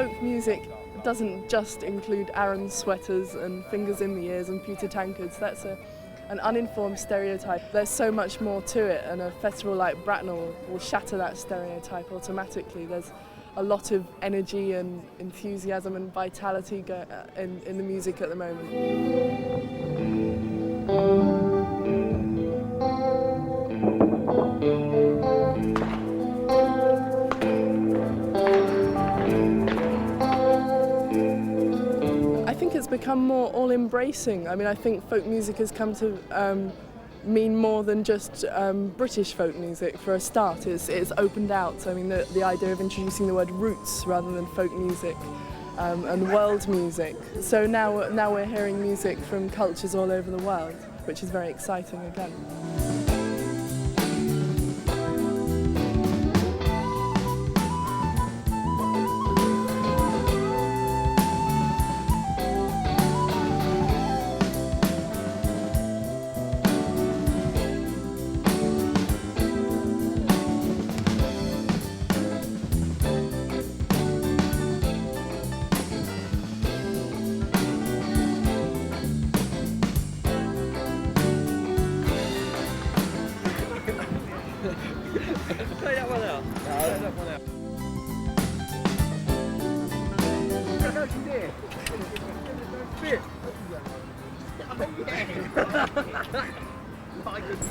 folk music doesn't just include Aran sweaters and fingers in the ears and pewter tankards. That's an uninformed stereotype. There's so much more to it, and a festival like Bracknell will shatter that stereotype automatically. There's a lot of energy and enthusiasm and vitality in the music at the moment. I think it's become more all-embracing. I mean, I think folk music has come to mean more than just British folk music. For a start, it's opened out. I mean, the idea of introducing the word roots rather than folk music and world music. So now we're hearing music from cultures all over the world, which is very exciting again.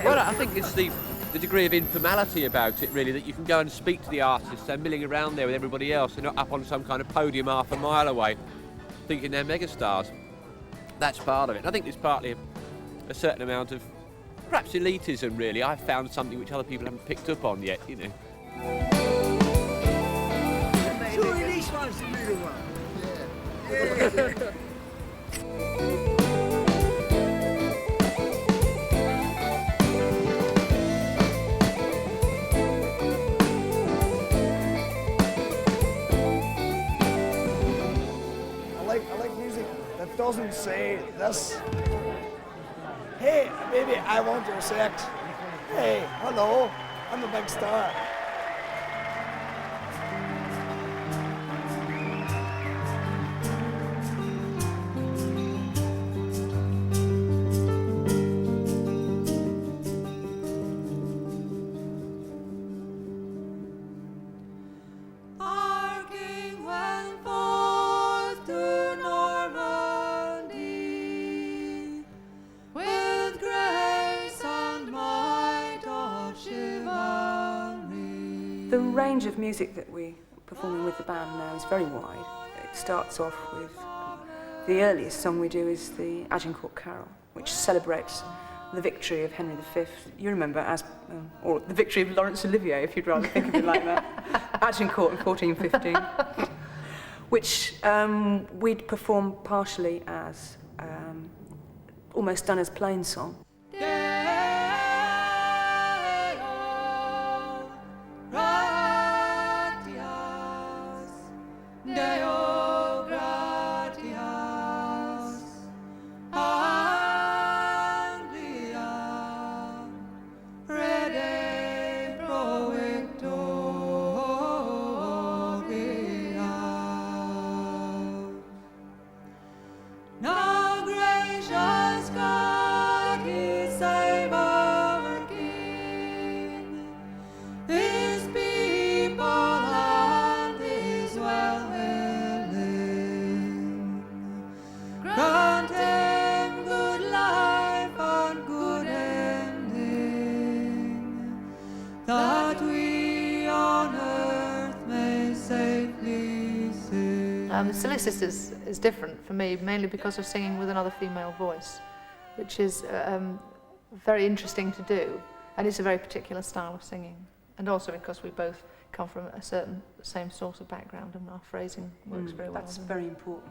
Well, I think it's the degree of informality about it, really, that you can go and speak to the artists. They're milling around there with everybody else. They're not up on some kind of podium half a mile away thinking they're megastars. That's part of it. I think there's partly a certain amount of perhaps elitism, really. I've found something which other people haven't picked up on yet, you know. Surely this one's the middle one. Yeah. I like music that doesn't say this. Hey, baby, I want your sex. Hey, hello, I'm a big star. The range of music that we're performing with the band now is very wide. It starts off with the earliest song we do is the Agincourt Carol, which celebrates the victory of Henry V. You remember as, or the victory of Laurence Olivier, if you'd rather think of it like that. Agincourt in 1415, which we'd perform partially as almost done as plain song. The Silly Sisters is different for me, mainly because of singing with another female voice, which is very interesting to do, and it's a very particular style of singing, and also because we both come from a certain same sort of background and our phrasing works very well. That's very important.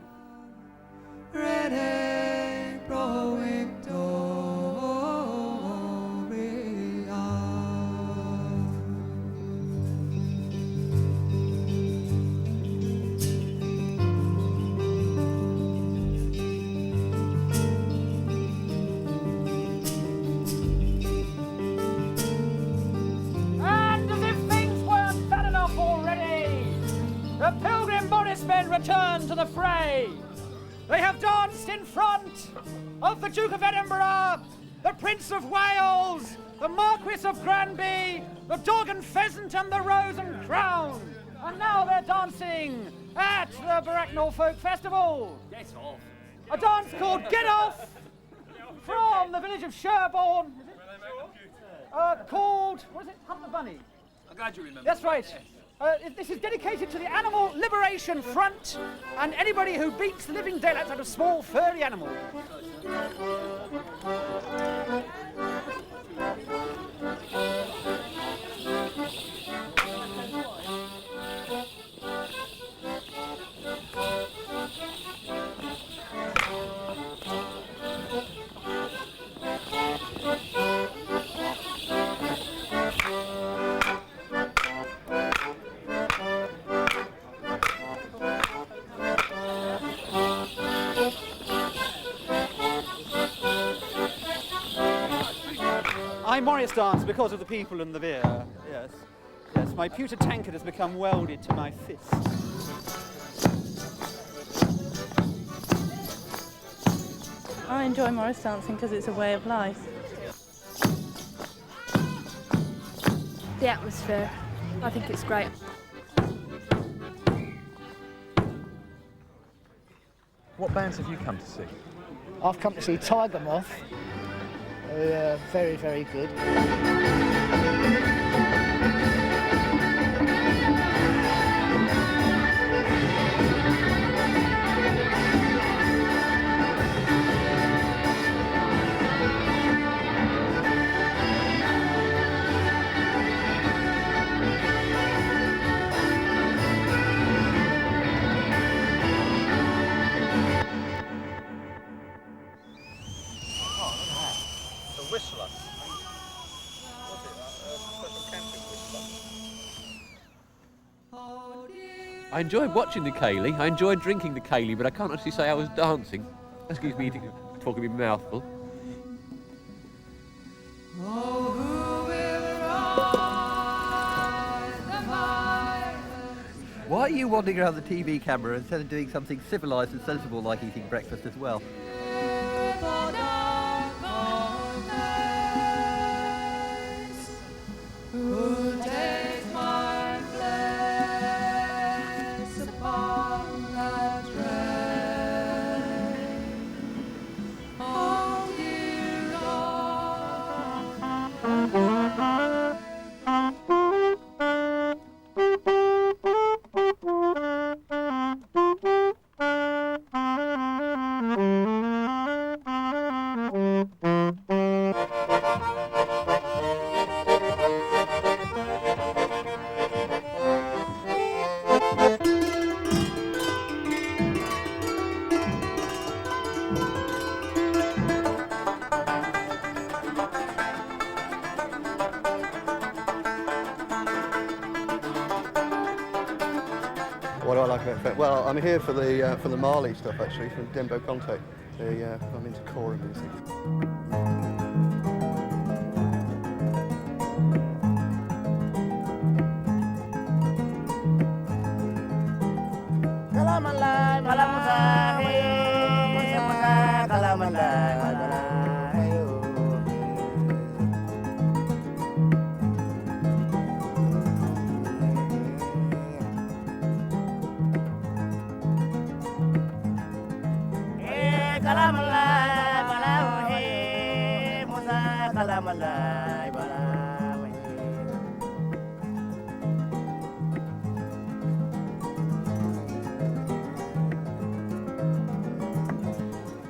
men return to the fray. They have danced in front of the Duke of Edinburgh, the Prince of Wales, the Marquis of Granby, the Dog and Pheasant and the Rose and Crown. And now they're dancing at the Bracknell Folk Festival. Get off. A dance called Get Off from the village of Sherborne, called, what is it, Hunt the Bunny? I'm glad you remember. That's right. This is dedicated to the Animal Liberation Front and anybody who beats the living daylights out of small furry animals. I Morris dance because of the people and the beer, yes. Yes, my pewter tankard has become welded to my fist. I enjoy Morris dancing because it's a way of life. The atmosphere, I think it's great. What bands have you come to see? I've come to see Tiger Moth. Very, very good. Whistler. I enjoyed watching the ceilidh, I enjoyed drinking the ceilidh, but I can't actually say I was dancing. Excuse me talking with my mouth full. Why are you wandering around the TV camera instead of doing something civilised and sensible like eating breakfast as well? What do I like about it? Well, I'm here for the Mali stuff actually, from Dembo Konte. I'm into kora music.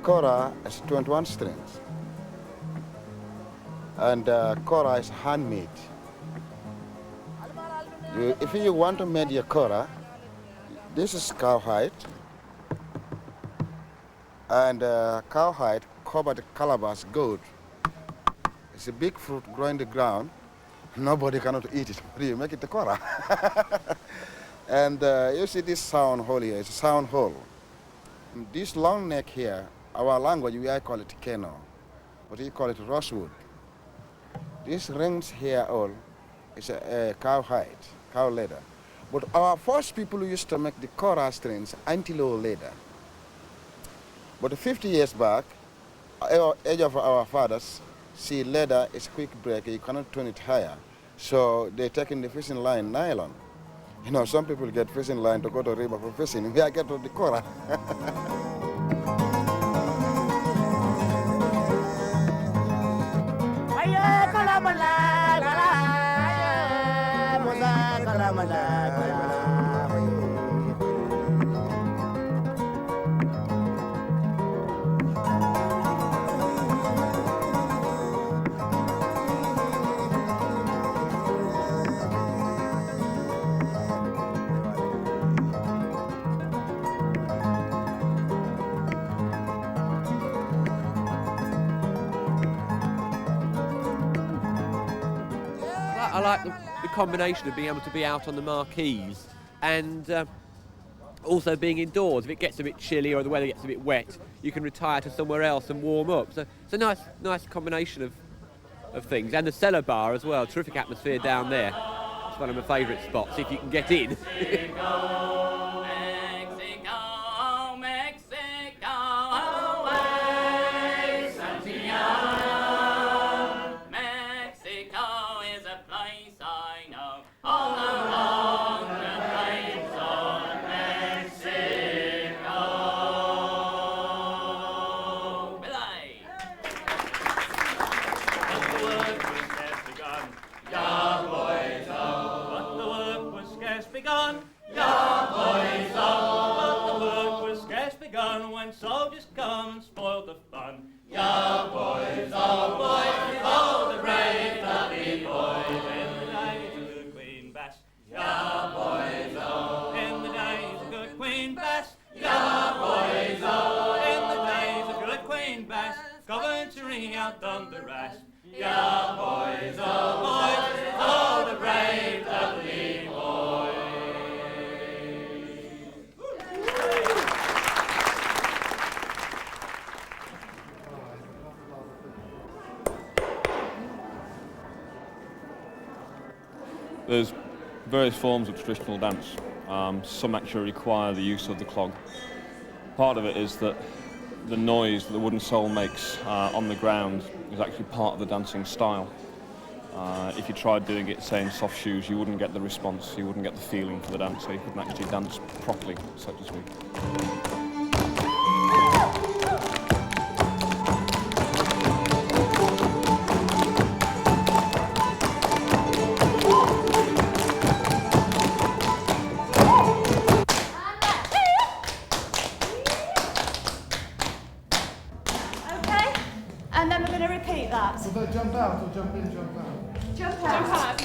Kora is 21 strings, and kora is handmade. If you want to make your kora, this is cowhide, and cowhide covered calabash gold. It's a big fruit growing the ground. Nobody cannot eat it, but you make it a kora. And you see this sound hole here, it's a sound hole. This long neck here, our language, I call it keno, but you call it rosewood. These rings here all is a cowhide, cow leather. But our first people used to make the kora strings anti-low leather. But 50 years back, age of our fathers, see leather is quick break, you cannot turn it higher. So they take in the fishing line nylon. You know, some people get fishing line to go to river for fishing. We are get to the kora. I like the combination of being able to be out on the marquees and also being indoors. If it gets a bit chilly or the weather gets a bit wet, you can retire to somewhere else and warm up. So it's a nice combination of things. And the cellar bar as well, terrific atmosphere down there. It's one of my favourite spots, if you can get in. Soldiers come and spoil the fun. Ya boys, oh boys, oh the brave, lovely boys. In the days of good Queen Bess. Ya boys, oh. In the days of good Queen Bess. Ya boys, oh. In the days of good Queen Bess. Coventry outdone the rest. Ya boys, oh the brave, lovely boys. There's various forms of traditional dance. Some actually require the use of the clog. Part of it is that the noise that the wooden sole makes on the ground is actually part of the dancing style. If you tried doing it, say, in soft shoes, you wouldn't get the response, you wouldn't get the feeling for the dance, so you couldn't actually dance properly, so to speak. We'll go jump out or jump in, jump out. Jump out. Jump out.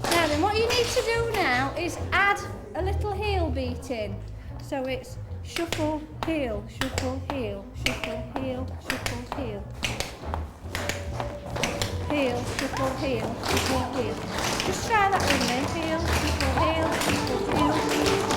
Now then, what you need to do now is add a little heel beat in. So it's shuffle, heel, shuffle, heel, shuffle, heel, shuffle, heel. Heel, shuffle, heel, shuffle, heel. Just try that with me. Heel, shuffle, heel, shuffle, heel.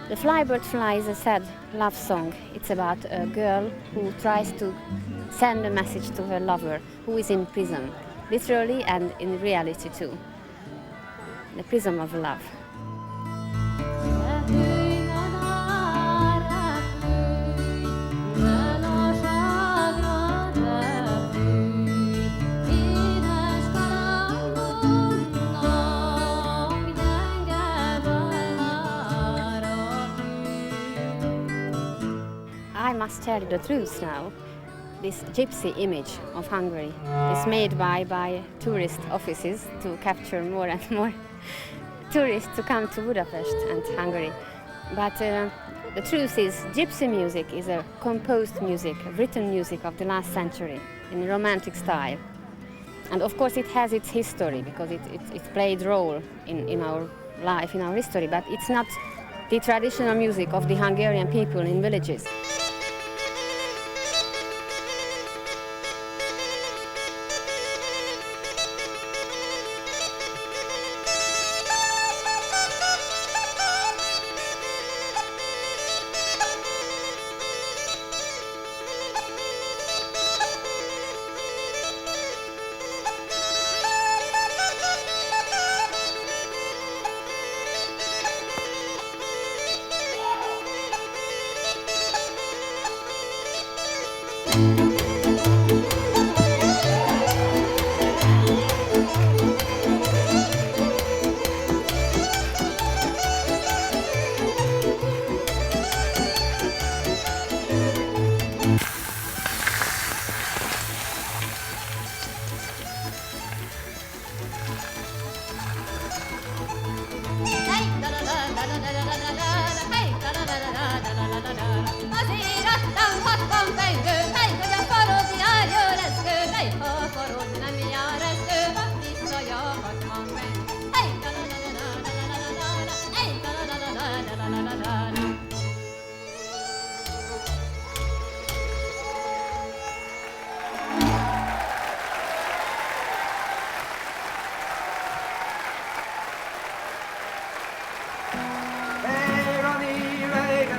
The Flybird Fly is a sad love song. It's about a girl who tries to send a message to her lover who is in prison, literally and in reality too. The prison of love. I must tell you the truth now. This gypsy image of Hungary is made by tourist offices to capture more and more tourists to come to Budapest and Hungary. But the truth is, gypsy music is a composed music, a written music of the last century in a romantic style. And of course it has its history because it played a role in our life, in our history, but it's not the traditional music of the Hungarian people in villages.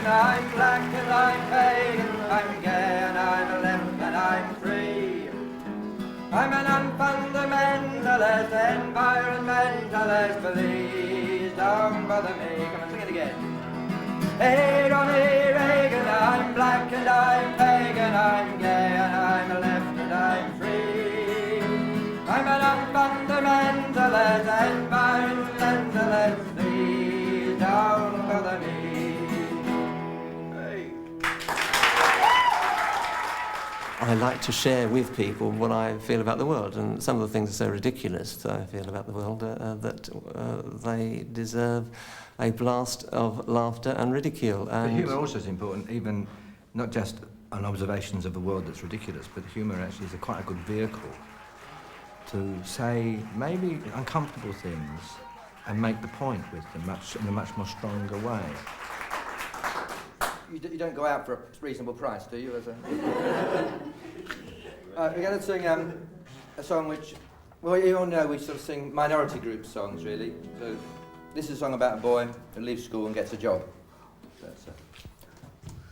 I'm black and I'm pagan, I'm gay and I'm left and I'm free. I'm an unfundamentalist, environmentalist, please don't bother me. Come on, sing it again. Hey, Ronnie Reagan, I'm black and I'm pagan, I'm gay and I'm left and I'm free. I'm an unfundamentalist, environmentalist, please don't bother me. I like to share with people what I feel about the world, and some of the things are so ridiculous that I feel about the world that they deserve a blast of laughter and ridicule. And humour also is important, even not just on observations of the world that's ridiculous, but humour actually is quite a good vehicle to say maybe uncomfortable things and make the point with them in a much more stronger way. You don't go out for a reasonable price, do you? As a we're going to sing a song which, well, you all know we sort of sing minority group songs, really. So this is a song about a boy who leaves school and gets a job. That's a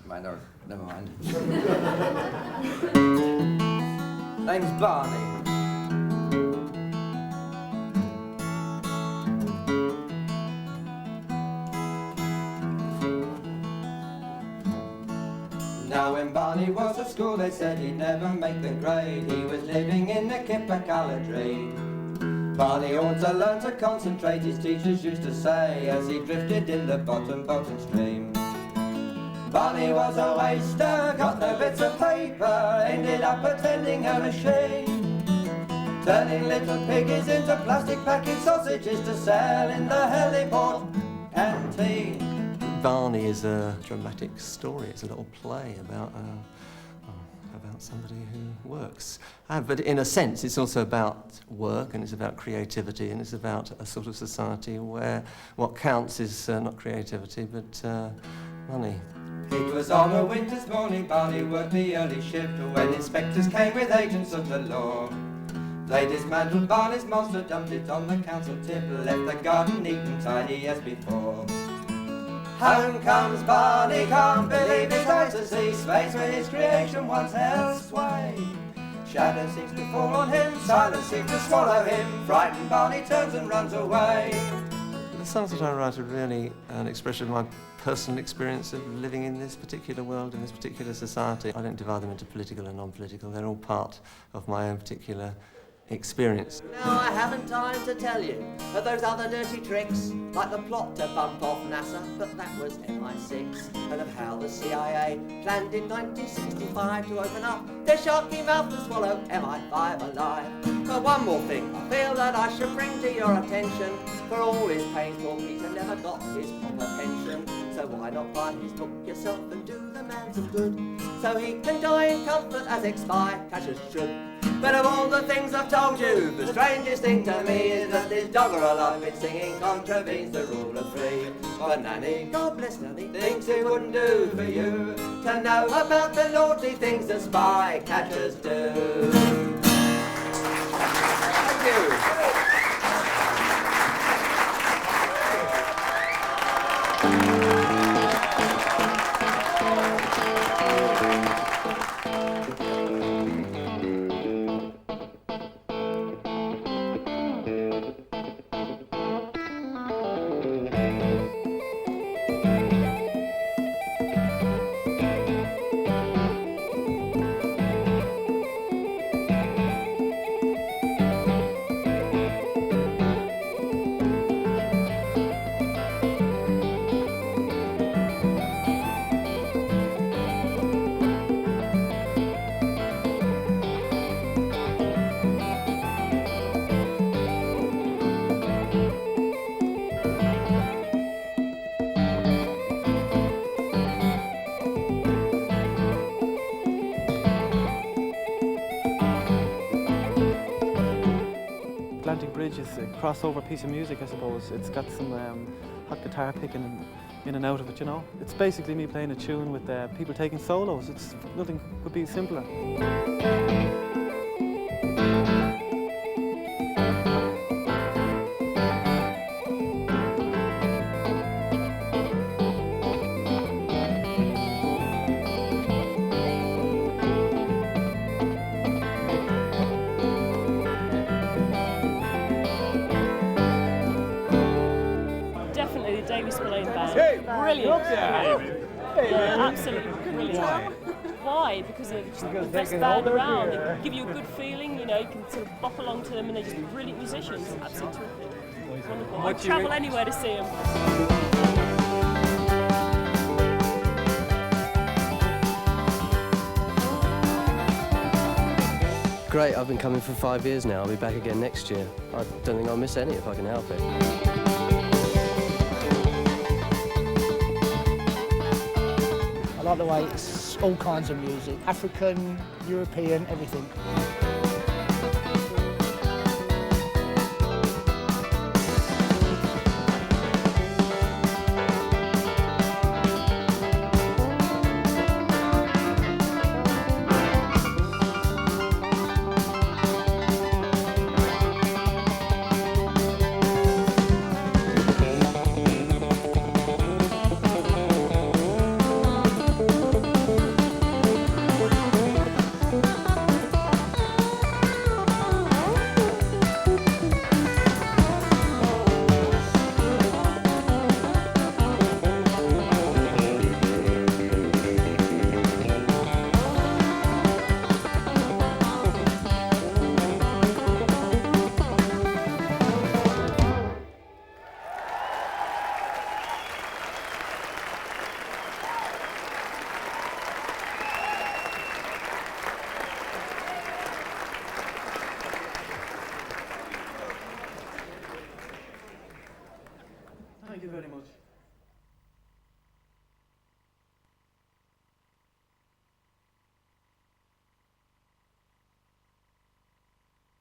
minority. Never mind. Name's Barney. Now when Barney was at school they said he'd never make the grade. He was living in the Kipper trade. Barney ought to learn to concentrate, his teachers used to say, as he drifted in the bottom stream. Barney was a waster, got no bits of paper, ended up attending a machine, turning little piggies into plastic packet sausages to sell in the heliport canteen. Barney is a dramatic story. It's a little play about somebody who works. But in a sense, it's also about work, and it's about creativity, and it's about a sort of society where what counts is not creativity, but money. It was on a winter's morning, Barney worked the early shift when inspectors came with agents of the law. They dismantled Barney's monster, dumped it on the council tip, left the garden neat and tidy as before. Home comes Barney, can't believe his eyes to see space where his creation once held sway. Shadow seems to fall on him, silence seems to swallow him, frightened Barney turns and runs away. The songs that I write are really an expression of my personal experience of living in this particular world, in this particular society. I don't divide them into political and non-political, they're all part of my own particular experience. Now I haven't time to tell you of those other dirty tricks, like the plot to bump off NASA, but that was MI6, and of how the CIA planned in 1965 to open up their sharky mouth and swallow MI5 alive. But one more thing I feel that I should bring to your attention. For all his pains, poor Peter never got his proper pension. So why not buy his book yourself and do the man some good, so he can die in comfort as ex-spy-catchers should. But of all the things I've told you, the strangest thing to me is that this dogger I've been singing contravenes the rule of three. But Nanny, God bless Nanny, thinks it wouldn't do for you to know about the naughty things that spy-catchers do. Thank you. Is a crossover piece of music, I suppose. It's got some hot guitar picking in and out of it, you know. It's basically me playing a tune with people taking solos. It's nothing could be simpler. Brilliant. Yeah, absolutely brilliant. Why? Because they're just the best band around. They give you a good feeling, you know, you can sort of bop along to them, and they're just brilliant musicians. Absolutely terrific. Wonderful. I'd travel anywhere to see them. Great, I've been coming for 5 years now. I'll be back again next year. I don't think I'll miss any if I can help it. I like the way it's all kinds of music, African, European, everything.